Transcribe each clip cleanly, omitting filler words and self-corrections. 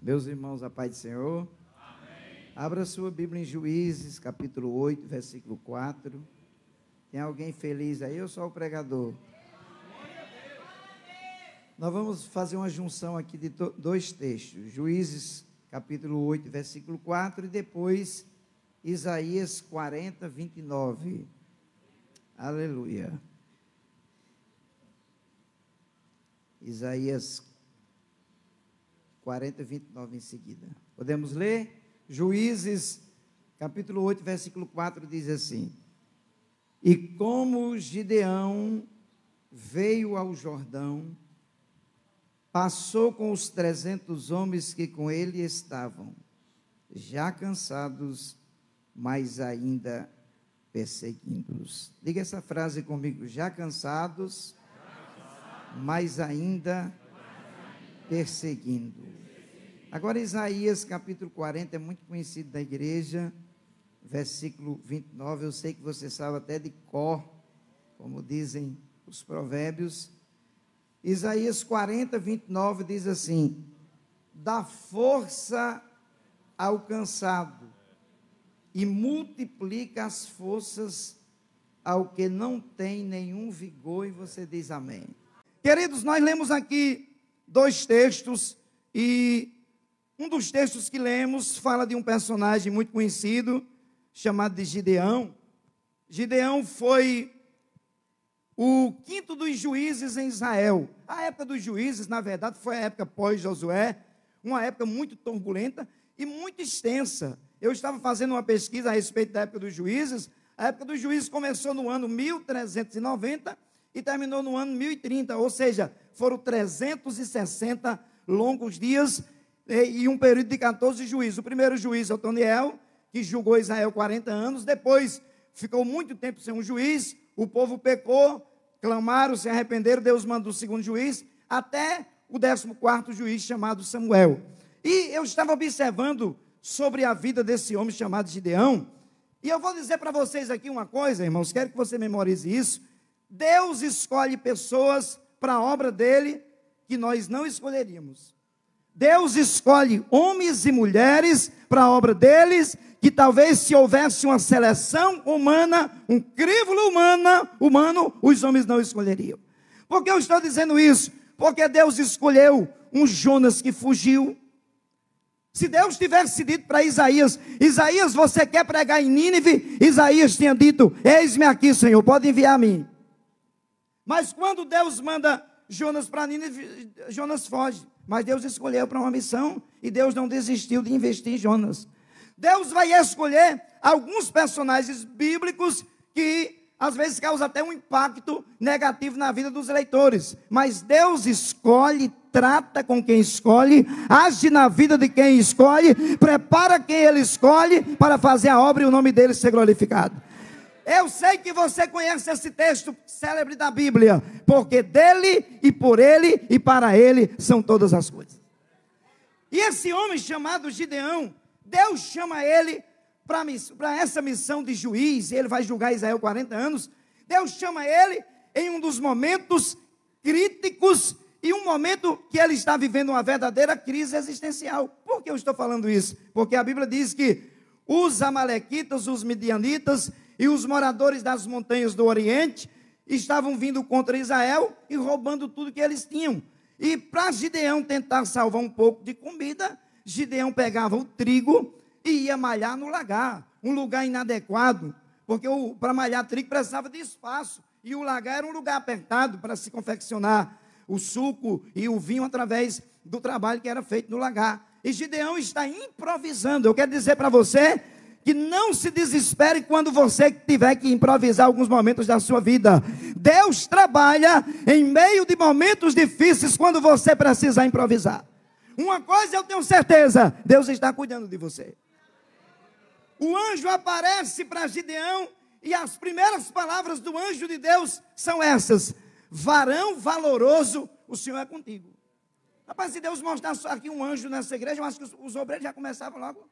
Meus irmãos, a paz do Senhor. Amém. Abra sua Bíblia em Juízes, capítulo 8, versículo 4. Tem alguém feliz aí ou só o pregador? Nós vamos fazer uma junção aqui de dois textos. Juízes, capítulo 8, versículo 4 e depois Isaías 40, 29. Aleluia. Isaías 40, 29 em seguida. Podemos ler? Juízes, capítulo 8, versículo 4 diz assim: E como Gideão veio ao Jordão, passou com os 300 homens que com ele estavam, já cansados, mas ainda perseguindo-os. Diga essa frase comigo: já cansados, mas ainda perseguindo. Agora Isaías capítulo 40 é muito conhecido da igreja, versículo 29, eu sei que você sabe até de cor, como dizem os provérbios. Isaías 40, 29 diz assim: dá força ao cansado e multiplica as forças ao que não tem nenhum vigor, e você diz amém. Queridos, nós lemos aqui dois textos, e um dos textos que lemos fala de um personagem muito conhecido, chamado de Gideão. Gideão foi o quinto dos juízes em Israel. A época dos juízes, na verdade, foi a época pós-Josué, uma época muito turbulenta e muito extensa. Eu estava fazendo uma pesquisa a respeito da época dos juízes. A época dos juízes começou no ano 1390 e terminou no ano 1030, ou seja, foram 360 longos dias e um período de 14 juízes. O primeiro juiz, Otoniel, que julgou Israel 40 anos, depois ficou muito tempo sem um juiz, o povo pecou, clamaram, se arrependeram, Deus mandou o segundo juiz, até o 14º juiz, chamado Samuel. E eu estava observando sobre a vida desse homem chamado Gideão, e eu vou dizer para vocês aqui uma coisa, irmãos, quero que você memorize isso. Deus escolhe pessoas para a obra dele que nós não escolheríamos. Deus escolhe homens e mulheres para a obra deles, que talvez se houvesse uma seleção humana, um crivo humano, os homens não escolheriam. Por que eu estou dizendo isso? Porque Deus escolheu um Jonas que fugiu. Se Deus tivesse dito para Isaías: Isaías, você quer pregar em Nínive? Isaías tinha dito: eis-me aqui, Senhor, pode enviar a mim. Mas quando Deus manda Jonas para Nínive, Jonas foge. Mas Deus escolheu para uma missão, e Deus não desistiu de investir em Jonas. Deus vai escolher alguns personagens bíblicos que às vezes causam até um impacto negativo na vida dos leitores. Mas Deus escolhe, trata com quem escolhe, age na vida de quem escolhe, prepara quem ele escolhe para fazer a obra e o nome dele ser glorificado. Eu sei que você conhece esse texto célebre da Bíblia, porque dele e por ele e para ele são todas as coisas. E esse homem chamado Gideão, Deus chama ele para essa missão de juiz, e ele vai julgar Israel 40 anos. Deus chama ele em um dos momentos críticos, e um momento que ele está vivendo uma verdadeira crise existencial. Por que eu estou falando isso? Porque a Bíblia diz que os amalequitas, os midianitas e os moradores das montanhas do Oriente estavam vindo contra Israel e roubando tudo que eles tinham. E para Gideão tentar salvar um pouco de comida, Gideão pegava o trigo e ia malhar no lagar, um lugar inadequado, porque para malhar trigo precisava de espaço, e o lagar era um lugar apertado para se confeccionar o suco e o vinho através do trabalho que era feito no lagar. E Gideão está improvisando. Eu quero dizer para você que não se desespere quando você tiver que improvisar alguns momentos da sua vida. Deus trabalha em meio de momentos difíceis quando você precisa improvisar. Uma coisa eu tenho certeza: Deus está cuidando de você. O anjo aparece para Gideão e as primeiras palavras do anjo de Deus são essas: varão valoroso, o Senhor é contigo. Rapaz, se Deus mostrasse aqui um anjo nessa igreja, eu acho que os obreiros já começavam logo.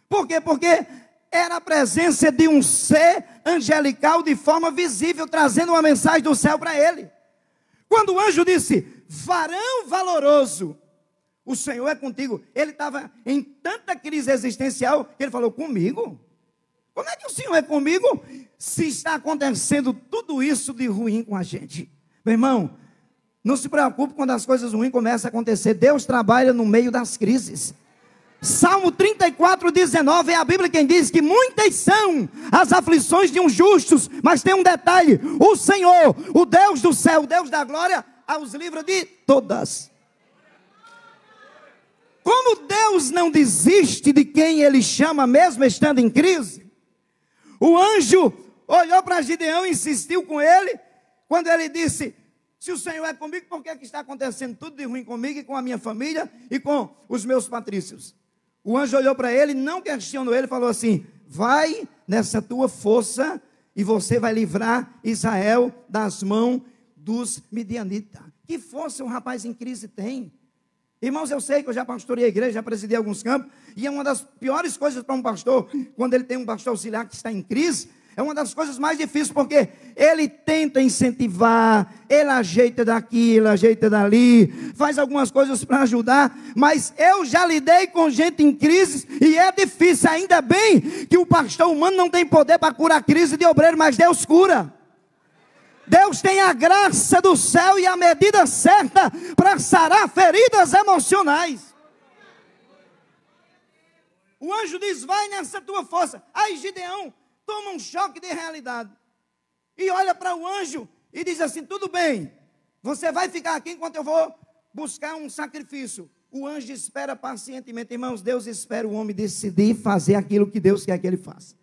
Por quê? Porque era a presença de um ser angelical de forma visível, trazendo uma mensagem do céu para ele. Quando o anjo disse, varão valoroso, O Senhor é contigo. Ele estava em tanta crise existencial que ele falou, comigo? Como é que o Senhor é comigo se está acontecendo tudo isso de ruim com a gente? Meu irmão, não se preocupe quando as coisas ruins começam a acontecer. Deus trabalha no meio das crises. Salmo 34:19 é a Bíblia quem diz que muitas são as aflições de uns justos, mas tem um detalhe: o Senhor, o Deus do céu, o Deus da glória, os livra de todas. Como Deus não desiste de quem Ele chama, mesmo estando em crise, o anjo olhou para Gideão e insistiu com ele, quando ele disse, se o Senhor é comigo, por que está acontecendo tudo de ruim comigo e com a minha família e com os meus patrícios? O anjo olhou para ele, não questionou ele, falou assim, vai nessa tua força e você vai livrar Israel das mãos dos midianitas. Que força um rapaz em crise tem? Irmãos, eu sei que eu já pastorei a igreja, já presidi alguns campos, e é uma das piores coisas para um pastor, quando ele tem um pastor auxiliar que está em crise, é uma das coisas mais difíceis, porque ele tenta incentivar, ele ajeita daqui, ele ajeita dali, faz algumas coisas para ajudar, mas eu já lidei com gente em crise, e é difícil, ainda bem que o pastor humano não tem poder para curar a crise de obreiro, mas Deus cura. Deus tem a graça do céu e a medida certa para sarar feridas emocionais. O anjo diz, vai nessa tua força. Aí Gideão toma um choque de realidade. E olha para o anjo e diz assim, tudo bem, você vai ficar aqui enquanto eu vou buscar um sacrifício. O anjo espera pacientemente. Irmãos, Deus espera o homem decidir fazer aquilo que Deus quer que ele faça.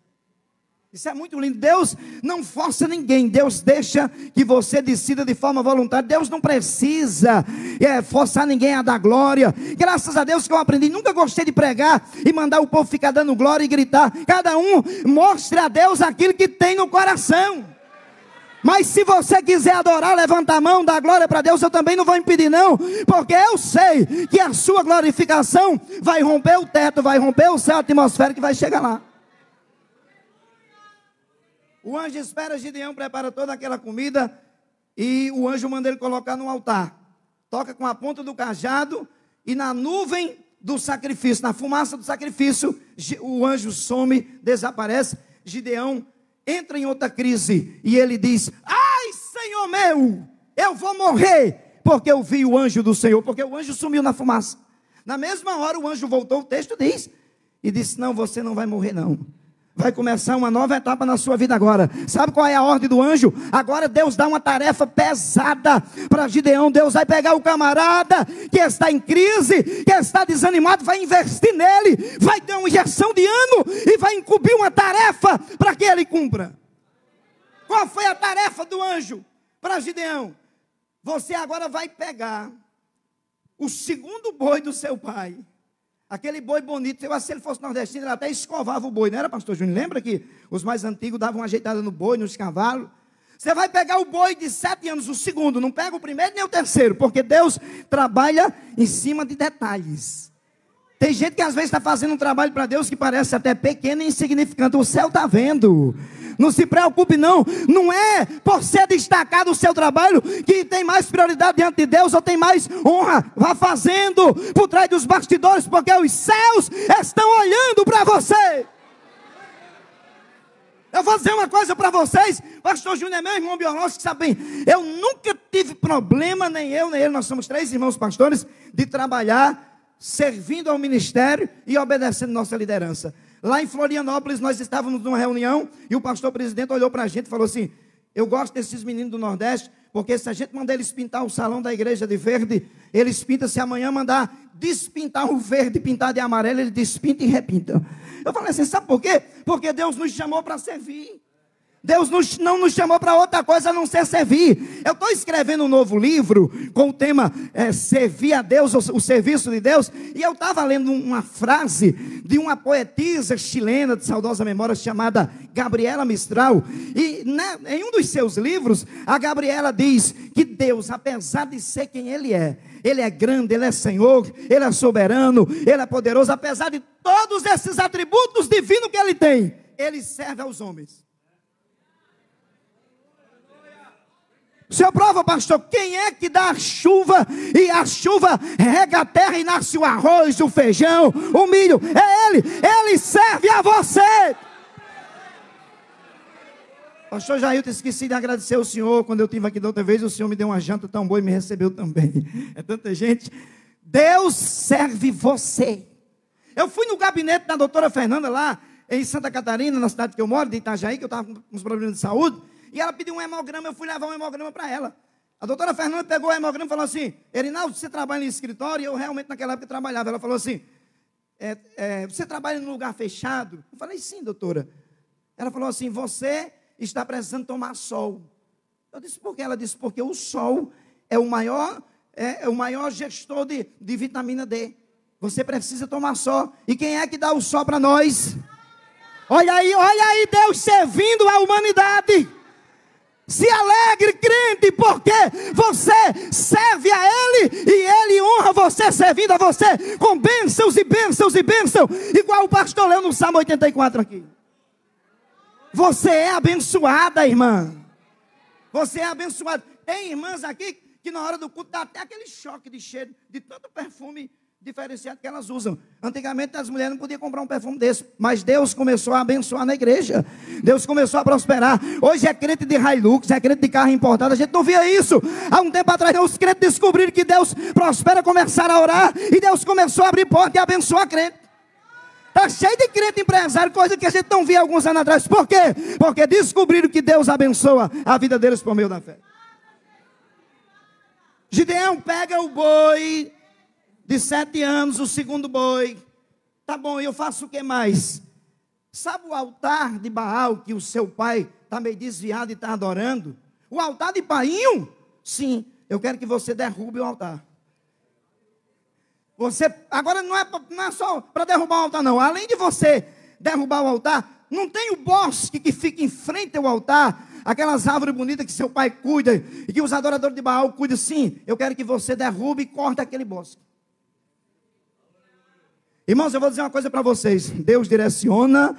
Isso é muito lindo. Deus não força ninguém. Deus deixa que você decida de forma voluntária. Deus não precisa forçar ninguém a dar glória. Graças a Deus que eu aprendi. Nunca gostei de pregar e mandar o povo ficar dando glória e gritar. Cada um mostre a Deus aquilo que tem no coração. Mas se você quiser adorar, levanta a mão, dá glória para Deus, eu também não vou impedir não, porque eu sei que a sua glorificação vai romper o teto, vai romper o céu atmosférico que vai chegar lá. O anjo espera Gideão, prepara toda aquela comida, e o anjo manda ele colocar no altar. Toca com a ponta do cajado, e na nuvem do sacrifício, na fumaça do sacrifício, o anjo some, desaparece. Gideão entra em outra crise, e ele diz, ai Senhor meu, eu vou morrer, porque eu vi o anjo do Senhor, porque o anjo sumiu na fumaça. Na mesma hora o anjo voltou, o texto diz, e disse, não, você não vai morrer não. Vai começar uma nova etapa na sua vida agora. Sabe qual é a ordem do anjo? Agora Deus dá uma tarefa pesada para Gideão. Deus vai pegar o camarada que está em crise, que está desanimado, vai investir nele, vai dar uma injeção de ânimo e vai incumbir uma tarefa para que ele cumpra. Qual foi a tarefa do anjo para Gideão? Você agora vai pegar o segundo boi do seu pai. Aquele boi bonito, eu acho que se ele fosse nordestino, ele até escovava o boi, não era, pastor Júnior? Lembra que os mais antigos davam uma ajeitada no boi, nos cavalos? Você vai pegar o boi de 7 anos, o segundo, não pega o primeiro nem o terceiro, porque Deus trabalha em cima de detalhes. Tem gente que às vezes está fazendo um trabalho para Deus que parece até pequeno e insignificante, o céu está vendo. Não se preocupe não, não é por ser destacado o seu trabalho que tem mais prioridade diante de Deus ou tem mais honra. Vá fazendo por trás dos bastidores, porque os céus estão olhando para você. Eu vou dizer uma coisa para vocês, pastor Júnior é meu irmão biológico, sabe bem, eu nunca tive problema, nem eu nem ele, nós somos 3 irmãos pastores, de trabalhar servindo ao ministério e obedecendo nossa liderança. Lá em Florianópolis, nós estávamos numa reunião e o pastor presidente olhou para a gente e falou assim, eu gosto desses meninos do Nordeste, porque se a gente mandar eles pintar o salão da igreja de verde, eles pintam, se amanhã mandar despintar o verde, pintar de amarelo, ele despinta e repinta. Eu falei assim, sabe por quê? Porque Deus nos chamou para servir. Deus não nos chamou para outra coisa a não ser servir. Eu estou escrevendo um novo livro com o tema Servir a Deus, o serviço de Deus. E eu estava lendo uma frase de uma poetisa chilena de saudosa memória chamada Gabriela Mistral. E em um dos seus livros, a Gabriela diz que Deus, apesar de ser quem Ele é grande, Ele é Senhor, Ele é soberano, Ele é poderoso. Apesar de todos esses atributos divinos que Ele tem, Ele serve aos homens. O senhor prova, pastor, quem é que dá a chuva, e a chuva rega a terra e nasce o arroz, o feijão, o milho? É Ele, Ele serve a você. Pastor Jailton, esqueci de agradecer ao senhor, quando eu estive aqui da outra vez, o senhor me deu uma janta tão boa e me recebeu também. É tanta gente. Deus serve você. Eu fui no gabinete da doutora Fernanda lá, em Santa Catarina, na cidade que eu moro, de Itajaí, que eu estava com uns problemas de saúde, e ela pediu um hemograma, eu fui levar um hemograma para ela. A doutora Fernanda pegou o hemograma e falou assim: Erinaldo, você trabalha em escritório? E eu realmente naquela época trabalhava. Ela falou assim: você trabalha num lugar fechado? Eu falei: sim, doutora. Ela falou assim: você está precisando tomar sol. Eu disse: por quê? Ela disse: porque o sol é o maior gestor de vitamina D. Você precisa tomar sol. E quem é que dá o sol para nós? Olha aí Deus servindo a humanidade. Se alegre, crente, porque você serve a Ele e Ele honra você servindo a você com bênçãos e bênçãos e bênçãos, igual o pastor leu no Salmo 84 aqui. Você é abençoada, irmã. Você é abençoada. Tem irmãs aqui que na hora do culto dá até aquele choque de cheiro, de tanto perfume diferenciado que elas usam. Antigamente as mulheres não podiam comprar um perfume desse, mas Deus começou a abençoar na igreja. Deus começou a prosperar. Hoje é crente de Hilux, é crente de carro importado. A gente não via isso há um tempo atrás. Os crentes descobriram que Deus prospera, começaram a orar, e Deus começou a abrir porta e abençoar a crente. Está cheio de crente empresário, coisa que a gente não via alguns anos atrás. Por quê? Porque descobriram que Deus abençoa a vida deles por meio da fé. Gideão pega o boi de 7 anos, o segundo boi. Tá bom, eu faço o que mais? Sabe o altar de Baal que o seu pai está meio desviado e está adorando? O altar de Painho? Sim, eu quero que você derrube o altar. Agora não é só para derrubar o altar não. Além de você derrubar o altar, não tem o bosque que fica em frente ao altar, aquelas árvores bonitas que seu pai cuida, e que os adoradores de Baal cuidam. Sim, eu quero que você derrube e corte aquele bosque. Irmãos, eu vou dizer uma coisa para vocês. Deus direciona,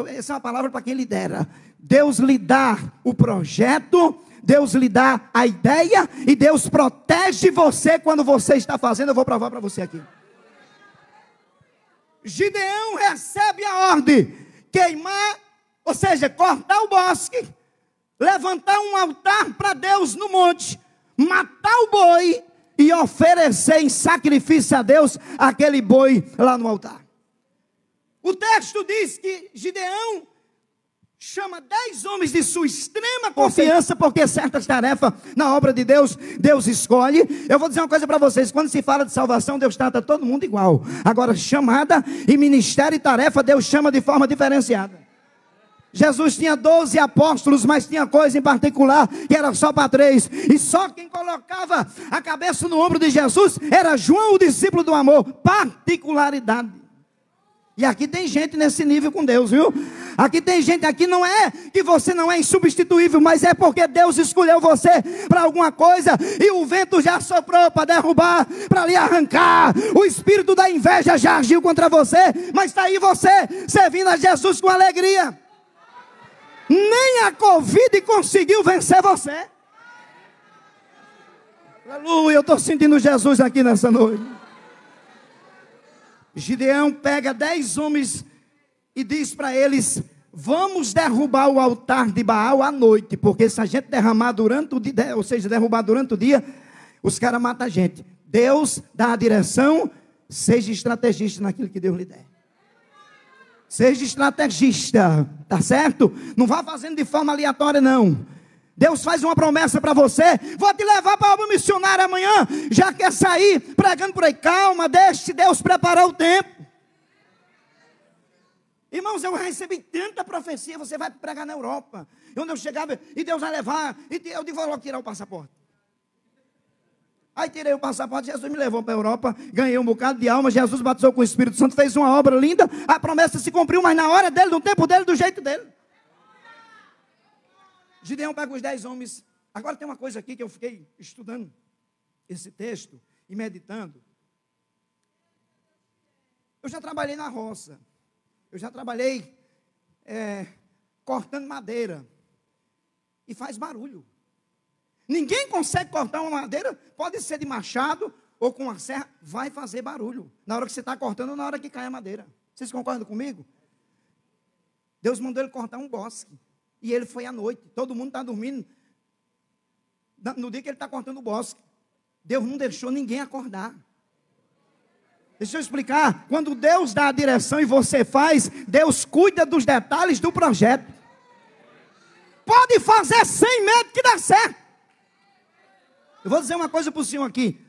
essa é uma palavra para quem lidera. Deus lhe dá o projeto, Deus lhe dá a ideia, e Deus protege você quando você está fazendo. Eu vou provar para você aqui. Gideão recebe a ordem: queimar, ou seja, cortar o bosque, levantar um altar para Deus no monte, matar o boi e oferecer em sacrifício a Deus aquele boi lá no altar. O texto diz que Gideão chama 10 homens de sua extrema confiança, porque certas tarefas na obra de Deus, Deus escolhe. Eu vou dizer uma coisa para vocês: quando se fala de salvação, Deus trata todo mundo igual. Agora, chamada e ministério e tarefa, Deus chama de forma diferenciada. Jesus tinha 12 apóstolos, mas tinha coisa em particular que era só para 3. E só quem colocava a cabeça no ombro de Jesus era João, o discípulo do amor. Particularidade. E aqui tem gente nesse nível com Deus, viu? Aqui tem gente, aqui não é que você não é insubstituível, mas é porque Deus escolheu você para alguma coisa, e o vento já soprou para derrubar, para lhe arrancar. O espírito da inveja já agiu contra você, mas está aí você servindo a Jesus com alegria. Nem a Covid conseguiu vencer você. Aleluia, eu estou sentindo Jesus aqui nessa noite. Gideão pega 10 homens e diz para eles: vamos derrubar o altar de Baal à noite, porque se a gente derramar durante o dia, ou seja, derrubar durante o dia, os caras matam a gente. Deus dá a direção, seja estrategista naquilo que Deus lhe der. Seja estrategista, tá certo? Não vá fazendo de forma aleatória, não. Deus faz uma promessa para você: vou te levar para a obra missionária amanhã. Já quer sair pregando por aí? Calma, deixe Deus preparar o tempo. Irmãos, eu recebi tanta profecia: você vai pregar na Europa. E onde eu chegava, e Deus vai levar, e eu digo: vou logo tirar o passaporte. Aí tirei o passaporte, Jesus me levou para a Europa, ganhei um bocado de alma, Jesus batizou com o Espírito Santo, fez uma obra linda, a promessa se cumpriu, mas na hora dele, no tempo dele, do jeito dele. Gideão pega os 10 homens. Agora tem uma coisa aqui que eu fiquei estudando esse texto e meditando. Eu já trabalhei na roça, eu já trabalhei cortando madeira, e faz barulho. Ninguém consegue cortar uma madeira, pode ser de machado ou com uma serra, vai fazer barulho. Na hora que você está cortando ou na hora que cai a madeira. Vocês concordam comigo? Deus mandou ele cortar um bosque. E ele foi à noite. Todo mundo está dormindo. No dia que ele está cortando o bosque. Deus não deixou ninguém acordar. Deixa eu explicar. Quando Deus dá a direção e você faz, Deus cuida dos detalhes do projeto. Pode fazer sem medo que dá certo. Eu vou dizer uma coisa para o senhor aqui.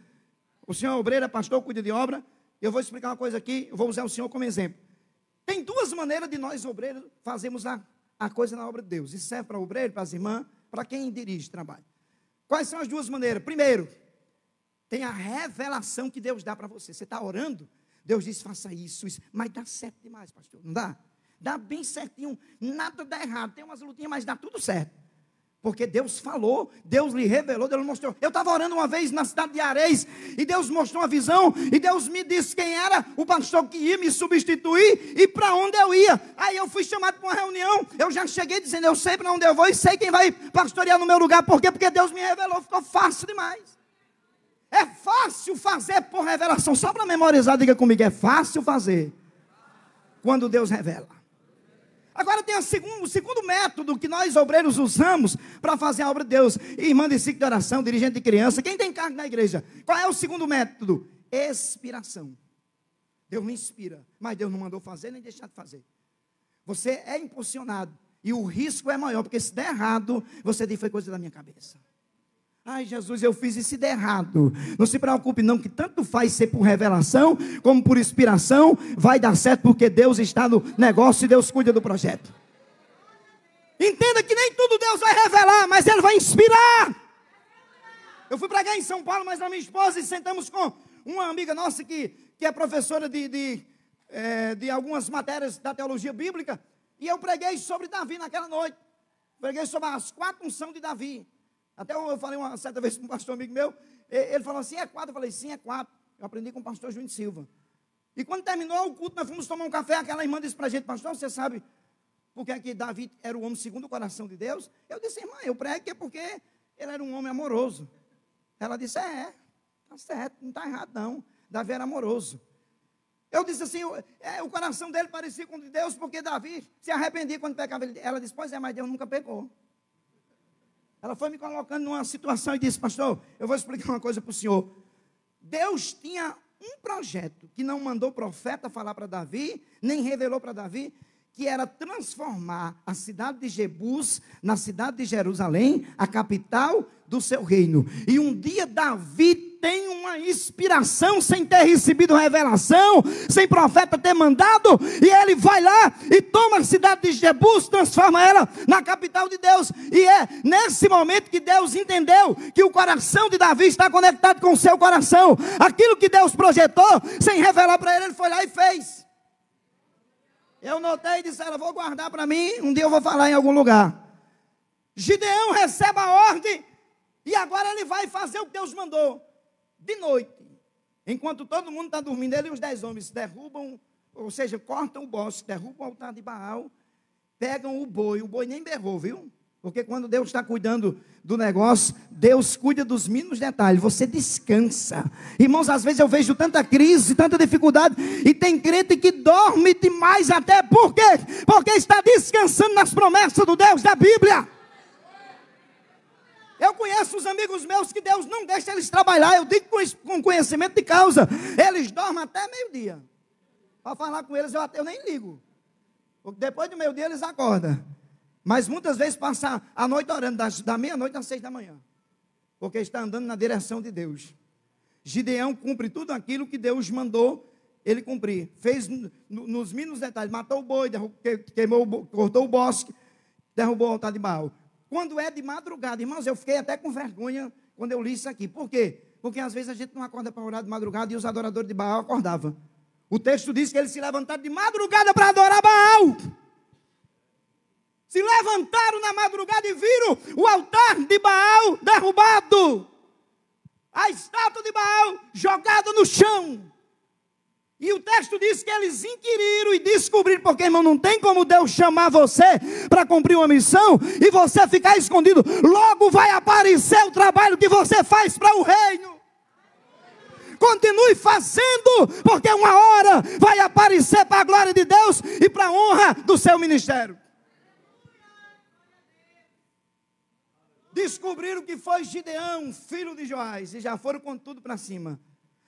O senhor é obreiro, é pastor, cuida de obra. Eu vou explicar uma coisa aqui. Eu vou usar o senhor como exemplo. Tem duas maneiras de nós, obreiros, fazermos a coisa na obra de Deus. Isso serve para o obreiro, para as irmãs, para quem dirige trabalho. Quais são as duas maneiras? Primeiro, tem a revelação que Deus dá para você. Você está orando, Deus diz, faça isso, isso. Mas dá certo demais, pastor. Não dá? Dá bem certinho, nada dá errado. Tem umas lutinhas, mas dá tudo certo. Porque Deus falou, Deus lhe revelou, Deus lhe mostrou. Eu estava orando uma vez na cidade de Areis, e Deus mostrou uma visão, e Deus me disse quem era o pastor que ia me substituir, e para onde eu ia. Aí eu fui chamado para uma reunião, eu já cheguei dizendo, eu sei para onde eu vou, e sei quem vai pastorear no meu lugar. Por quê? Porque Deus me revelou, ficou fácil demais. É fácil fazer por revelação, só para memorizar, diga comigo, é fácil fazer, quando Deus revela. Agora tem o segundo método que nós obreiros usamos para fazer a obra de Deus. Irmã de ciclo de oração, dirigente de criança, quem tem cargo na igreja? Qual é o segundo método? Expiração. Deus me inspira, mas Deus não mandou fazer nem deixar de fazer. Você é impulsionado e o risco é maior, porque se der errado, você diz, foi coisa da minha cabeça. Ai, Jesus, eu fiz isso e der errado. Não se preocupe não, que tanto faz ser por revelação, como por inspiração, vai dar certo, porque Deus está no negócio e Deus cuida do projeto. Entenda que nem tudo Deus vai revelar, mas Ele vai inspirar. Eu fui pregar em São Paulo, mas a minha esposa, e sentamos com uma amiga nossa que é professora de algumas matérias da teologia bíblica, e eu preguei sobre Davi naquela noite. Preguei sobre as 4 unções de Davi. Até eu falei uma certa vez com um pastor amigo meu, ele falou assim, é 4? Eu falei, sim, é 4. Eu aprendi com o pastor João de Silva. E quando terminou o culto, nós fomos tomar um café, aquela irmã disse para a gente, pastor, você sabe por que Davi era o homem segundo o coração de Deus? Eu disse, irmã, eu prego que é porque ele era um homem amoroso. Ela disse, tá certo, não está errado não, Davi era amoroso. Eu disse assim, o coração dele parecia com o de Deus, porque Davi se arrependia quando pecava. Ela disse, pois é, mas Deus nunca pecou. Ela foi me colocando numa situação e disse, pastor, eu vou explicar uma coisa para o senhor. Deus tinha um projeto que não mandou profeta falar para Davi, nem revelou para Davi, que era transformar a cidade de Jebus na cidade de Jerusalém, a capital do seu reino. E um dia Davi tem uma inspiração sem ter recebido revelação, sem profeta ter mandado, e ele vai lá e toma a cidade de Jebus, transforma ela na capital de Deus. E é nesse momento que Deus entendeu que o coração de Davi está conectado com o seu coração. Aquilo que Deus projetou, sem revelar para ele, ele foi lá e fez. Eu notei e disse, ela, vou guardar para mim, um dia eu vou falar em algum lugar. Gideão recebe a ordem, e agora ele vai fazer o que Deus mandou. De noite, enquanto todo mundo está dormindo, ele e os 10 homens derrubam, ou seja, cortam o bosque, derrubam o altar de Baal, pegam o boi nem berrou, viu? Porque quando Deus está cuidando do negócio, Deus cuida dos mínimos detalhes, você descansa. Irmãos, às vezes eu vejo tanta crise, tanta dificuldade, e tem crente que dorme demais até, por quê? Porque está descansando nas promessas do Deus da Bíblia. Eu conheço os amigos meus que Deus não deixa eles trabalhar, eu digo com conhecimento de causa, eles dormem até meio-dia. Para falar com eles eu nem ligo, porque depois do meio-dia eles acordam. Mas muitas vezes passam a noite orando, da meia-noite às 6 da manhã, porque está andando na direção de Deus. Gideão cumpre tudo aquilo que Deus mandou ele cumprir, fez nos mínimos detalhes, matou o boi, cortou o bosque, derrubou o altar de Baal. Quando é de madrugada, irmãos, eu fiquei até com vergonha quando eu li isso aqui. Por quê? Porque às vezes a gente não acorda para orar de madrugada e os adoradores de Baal acordavam. O texto diz que eles se levantaram de madrugada para adorar Baal. Se levantaram na madrugada e viram o altar de Baal derrubado. A estátua de Baal jogada no chão. E o texto diz que eles inquiriram e descobriram, porque, irmão, não tem como Deus chamar você para cumprir uma missão e você ficar escondido. Logo vai aparecer o trabalho que você faz para o reino. Continue fazendo, porque uma hora vai aparecer para a glória de Deus e para a honra do seu ministério. Descobriram que foi Gideão, filho de Joás, e já foram com tudo para cima.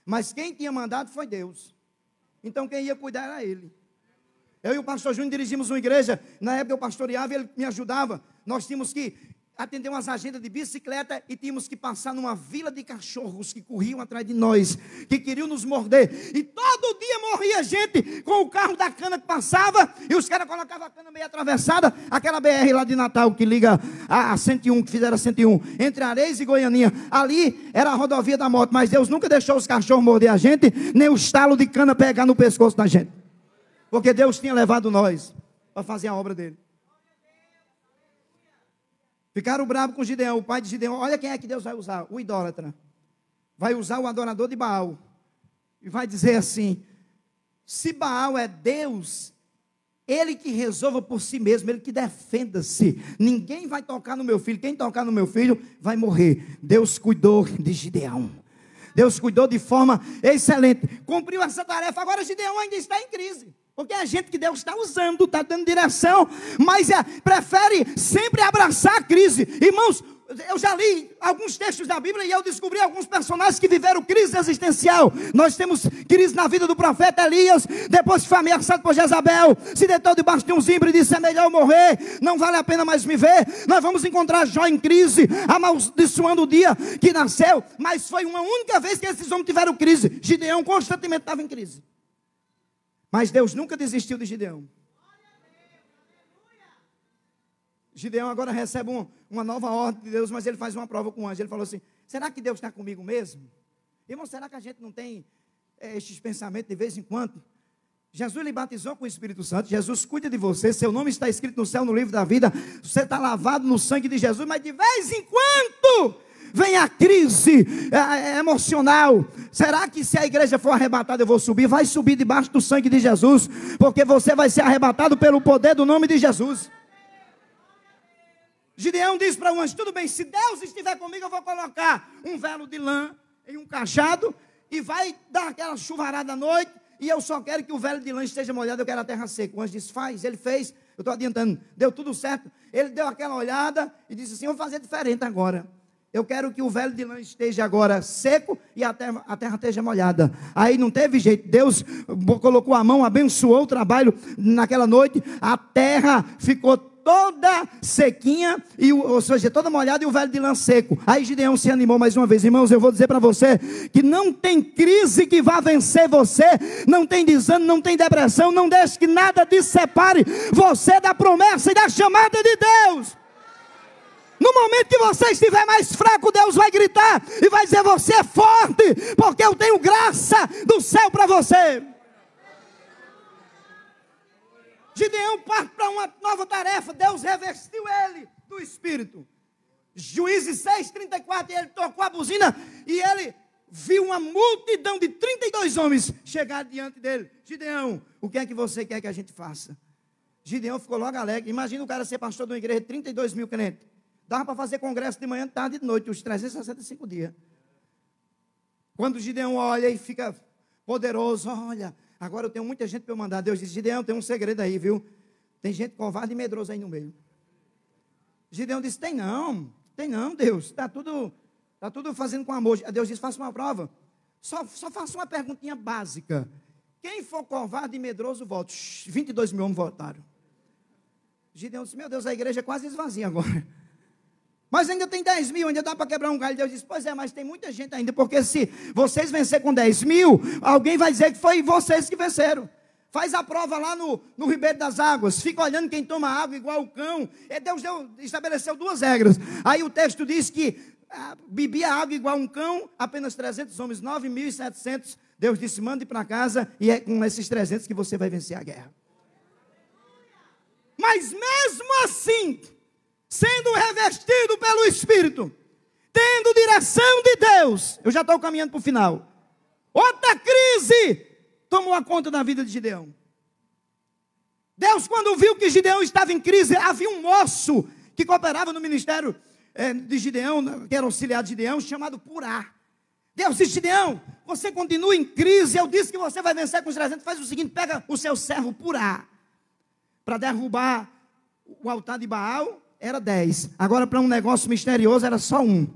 Mas quem tinha mandado foi Deus. Então quem ia cuidar era ele. Eu e o pastor Júnior dirigimos uma igreja. Na época eu pastoreava e ele me ajudava. Nós tínhamos que atender umas agendas de bicicleta e tínhamos que passar numa vila de cachorros que corriam atrás de nós, que queriam nos morder. E todo dia morria gente com o carro da cana que passava e os caras colocavam a cana meio atravessada. Aquela BR lá de Natal que liga a 101, que fizeram a 101, entre Areias e Goianinha. Ali era a rodovia da morte, mas Deus nunca deixou os cachorros morder a gente, nem o estalo de cana pegar no pescoço da gente. Porque Deus tinha levado nós para fazer a obra dele. Ficaram bravos com Gideão, o pai de Gideão. Olha quem é que Deus vai usar, o idólatra. Vai usar o adorador de Baal. E vai dizer assim: se Baal é Deus, ele que resolva por si mesmo, ele que defenda-se. Ninguém vai tocar no meu filho. Quem tocar no meu filho vai morrer. Deus cuidou de Gideão. Deus cuidou de forma excelente. Cumpriu essa tarefa. Agora Gideão ainda está em crise. Porque é gente que Deus está usando, está dando direção, mas prefere sempre abraçar a crise. Irmãos, eu já li alguns textos da Bíblia e eu descobri alguns personagens que viveram crise existencial. Nós temos crise na vida do profeta Elias, depois que foi ameaçado por Jezabel, se deitou debaixo de um zimbro e disse: é melhor eu morrer, não vale a pena mais me ver. Nós vamos encontrar Jó em crise, amaldiçoando o dia que nasceu, mas foi uma única vez que esses homens tiveram crise. Gideão constantemente estava em crise. Mas Deus nunca desistiu de Gideão. Gideão agora recebe uma nova ordem de Deus, mas ele faz uma prova com o anjo. Ele falou assim: será que Deus está comigo mesmo? Irmão, será que a gente não tem estes pensamentos de vez em quando? Jesus lhe batizou com o Espírito Santo. Jesus cuida de você. Seu nome está escrito no céu, no livro da vida. Você está lavado no sangue de Jesus. Mas de vez em quando vem a crise emocional. Será que se a igreja for arrebatada eu vou subir? Vai subir debaixo do sangue de Jesus, porque você vai ser arrebatado pelo poder do nome de Jesus. Gideão diz para o anjo: tudo bem, se Deus estiver comigo, eu vou colocar um velo de lã em um cajado e vai dar aquela chuvarada à noite, e eu só quero que o velo de lã esteja molhado, eu quero a terra seca. O anjo disse: faz. Ele fez. Eu estou adiantando, deu tudo certo. Ele deu aquela olhada e disse assim: eu vou fazer diferente agora. Eu quero que o velo de lã esteja agora seco e a terra esteja molhada. Aí não teve jeito. Deus colocou a mão, abençoou o trabalho naquela noite. A terra ficou toda sequinha, ou seja, toda molhada, e o velo de lã seco. Aí Gideão se animou mais uma vez. Irmãos, eu vou dizer para você que não tem crise que vá vencer você, não tem desânimo, não tem depressão. Não deixe que nada separe você da promessa e da chamada de Deus. No momento que você estiver mais fraco, Deus vai gritar e vai dizer: você é forte, porque eu tenho graça do céu para você. Gideão parte para uma nova tarefa. Deus revestiu ele do Espírito. Juízes 6:34, ele tocou a buzina e ele viu uma multidão de 32 homens chegar diante dele. Gideão, o que é que você quer que a gente faça? Gideão ficou logo alegre. Imagina o cara ser pastor de uma igreja de 32 mil crentes. Dava para fazer congresso de manhã, de tarde e de noite, os 365 dias. Quando Gideão olha e fica poderoso: olha, agora eu tenho muita gente para eu mandar. Deus diz: Gideão, tem um segredo aí, viu? Tem gente covarde e medrosa aí no meio. Gideão disse: tem não, Deus. Está tudo fazendo com amor. Deus disse: faça uma prova. Só faça uma perguntinha básica. Quem for covarde e medroso, volte. 22 mil homens votaram. Gideão disse: meu Deus, a igreja é quase esvazia agora. Mas ainda tem 10 mil, ainda dá para quebrar um galho. Deus disse: pois é, mas tem muita gente ainda, porque se vocês vencer com 10 mil, alguém vai dizer que foi vocês que venceram. Faz a prova lá no Ribeiro das Águas, fica olhando quem toma água igual o cão. E Deus estabeleceu 2 regras. Aí o texto diz que bebia água igual um cão, apenas 300 homens, 9.700. Deus disse: mande para casa, e é com esses 300 que você vai vencer a guerra. Mas mesmo assim, sendo revestido pelo Espírito, tendo direção de Deus, eu já estou caminhando para o final. Outra crise tomou a conta da vida de Gideão? Deus, quando viu que Gideão estava em crise, havia um moço que cooperava no ministério de Gideão, que era auxiliar de Gideão, chamado Purá. Deus disse: Gideão, você continua em crise, eu disse que você vai vencer com os 300, faz o seguinte, pega o seu servo Purá, para derrubar o altar de Baal, era 10, agora para um negócio misterioso era só um.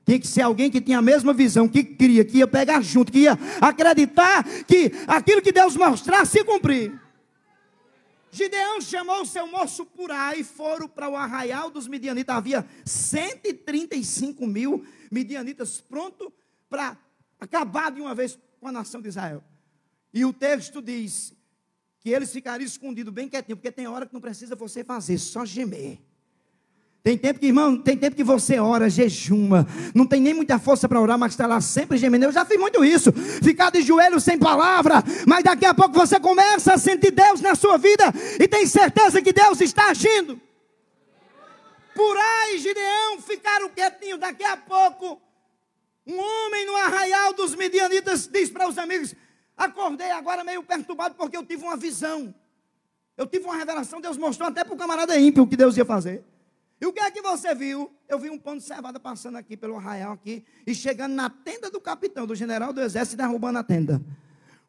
Tinha que ser alguém que tinha a mesma visão, que cria, que ia pegar junto, que ia acreditar que aquilo que Deus mostrasse ia cumprir. Gideão chamou o seu moço Purá e foram para o arraial dos midianitas. Havia 135 mil midianitas prontos para acabar de uma vez com a nação de Israel. E o texto diz que eles ficariam escondidos bem quietinho, porque tem hora que não precisa você fazer, só gemer. Tem tempo que, irmão, tem tempo que você ora, jejuma, não tem nem muita força para orar, mas está lá sempre gemendo. Eu já fiz muito isso, ficar de joelho sem palavra, mas daqui a pouco você começa a sentir Deus na sua vida, e tem certeza que Deus está agindo. Purá e Gideão ficaram quietinhos. Daqui a pouco, um homem no arraial dos midianitas diz para os amigos: acordei agora meio perturbado, porque eu tive uma visão, eu tive uma revelação. Deus mostrou até para o camarada ímpio o que Deus ia fazer. E o que é que você viu? Eu vi um pão de cevada passando aqui pelo arraial aqui, e chegando na tenda do capitão, do general do exército, e derrubando a tenda.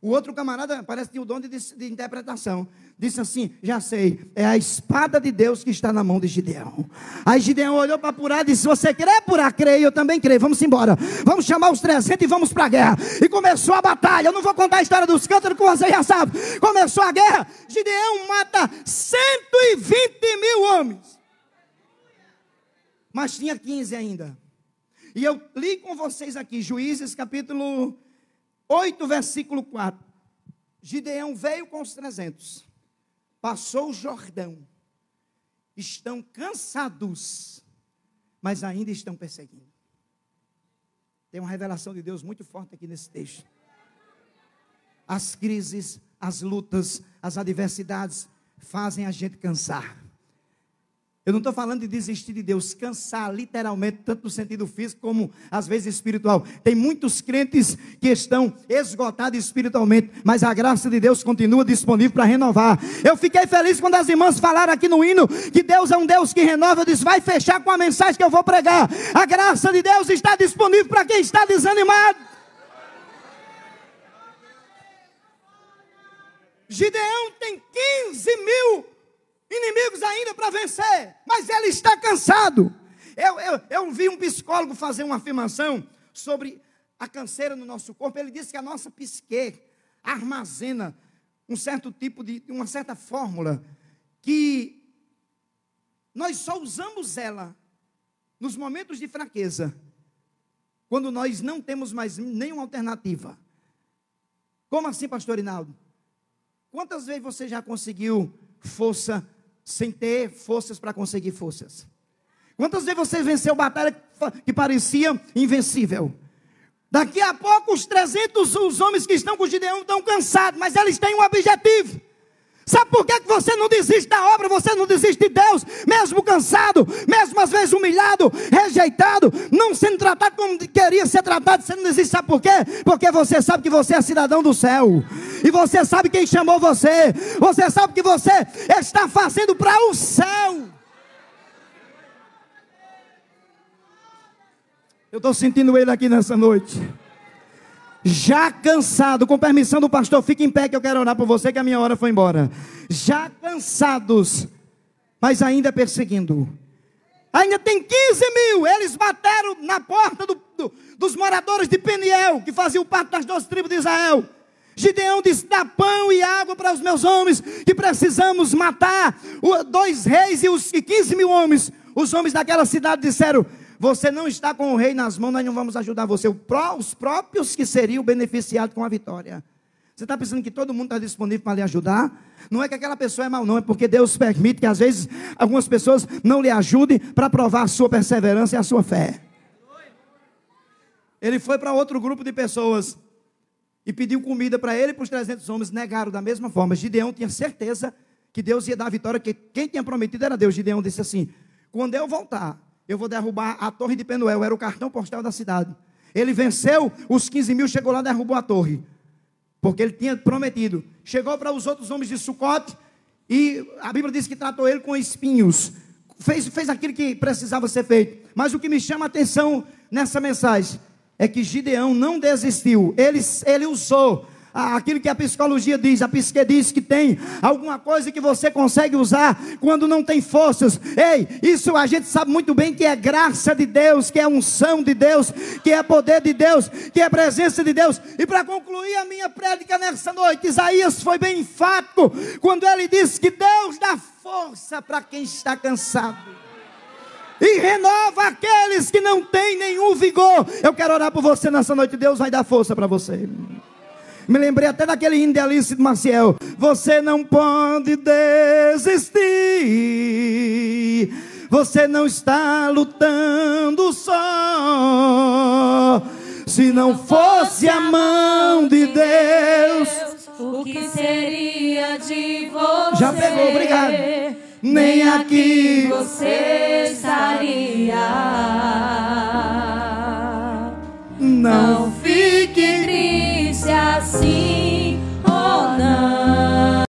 O outro camarada, parece que tinha o dom de interpretação, disse assim: já sei, é a espada de Deus que está na mão de Gideão. Aí Gideão olhou para Purá e disse: você crê, Purá? Creio, eu também creio, vamos embora, vamos chamar os 300 e vamos para a guerra. E começou a batalha. Eu não vou contar a história dos cântaros, que você já sabe. Começou a guerra, Gideão mata 120 mil homens, mas tinha 15 ainda. E eu li com vocês aqui, Juízes capítulo 8, versículo 4. Gideão veio com os 300, passou o Jordão, estão cansados, mas ainda estão perseguindo. Tem uma revelação de Deus muito forte aqui nesse texto. As crises, as lutas, as adversidades fazem a gente cansar. Eu não estou falando de desistir de Deus, cansar literalmente, tanto no sentido físico como às vezes espiritual. Tem muitos crentes que estão esgotados espiritualmente, mas a graça de Deus continua disponível para renovar. Eu fiquei feliz quando as irmãs falaram aqui no hino que Deus é um Deus que renova. Eu disse: vai fechar com a mensagem que eu vou pregar. A graça de Deus está disponível para quem está desanimado. Gideão tem 15 mil inimigos ainda para vencer, mas ele está cansado. Eu vi um psicólogo fazer uma afirmação sobre a canseira no nosso corpo. Ele disse que a nossa psique armazena um certo tipo de, uma certa fórmula, que nós só usamos ela nos momentos de fraqueza, quando nós não temos mais nenhuma alternativa. Como assim, pastor Inaldo? Quantas vezes você já conseguiu força sem ter forças para conseguir forças? Quantas vezes você venceu batalha que parecia invencível? Daqui a pouco os 300, os homens que estão com Gideão estão cansados, mas eles têm um objetivo. Sabe por que você não desiste da obra? Você não desiste de Deus, mesmo cansado, mesmo às vezes humilhado, rejeitado, não sendo tratado como queria ser tratado. Você não desiste, sabe por quê? Porque você sabe que você é cidadão do céu, e você sabe quem chamou você, você sabe que você está fazendo para o céu. Eu estou sentindo ele aqui nessa noite, já cansado. Com permissão do pastor, fique em pé que eu quero orar por você, que a minha hora foi embora. Já cansados, mas ainda perseguindo. Ainda tem 15 mil. Eles bateram na porta dos moradores de Peniel, que faziam parte das 12 tribos de Israel. Gideão disse: dá pão e água para os meus homens, que precisamos matar 2 reis e 15 mil homens. Os homens daquela cidade disseram: você não está com o rei nas mãos, nós não vamos ajudar você. Os próprios que seriam beneficiados com a vitória. Você está pensando que todo mundo está disponível para lhe ajudar? Não é que aquela pessoa é mau, não. É porque Deus permite que às vezes algumas pessoas não lhe ajudem para provar a sua perseverança e a sua fé. Ele foi para outro grupo de pessoas e pediu comida para ele e para os 300 homens. Negaram da mesma forma. Gideão tinha certeza que Deus ia dar a vitória, que quem tinha prometido era Deus. Gideão disse assim: quando eu voltar, eu vou derrubar a torre de Penuel. Era o cartão postal da cidade. Ele venceu os 15 mil, chegou lá e derrubou a torre. porque ele tinha prometido. Chegou para os outros homens de Sucote, e a Bíblia diz que tratou ele com espinhos. Fez aquilo que precisava ser feito. Mas o que me chama a atenção nessa mensagem é que Gideão não desistiu. Ele usou aquilo que a psicologia diz, a psique diz que tem alguma coisa que você consegue usar quando não tem forças. Ei, isso a gente sabe muito bem que é graça de Deus, que é unção de Deus, que é poder de Deus, que é presença de Deus. E para concluir a minha prédica nessa noite, Isaías foi bem enfático quando ele disse que Deus dá força para quem está cansado e renova aqueles que não têm nenhum vigor. Eu quero orar por você nessa noite. Deus vai dar força para você. Me lembrei até daquele hino de Alice de Maciel. Você não pode desistir, você não está lutando só. Se não fosse a mão de Deus, o que seria de você? Já pegou, obrigado. Nem aqui você estaria.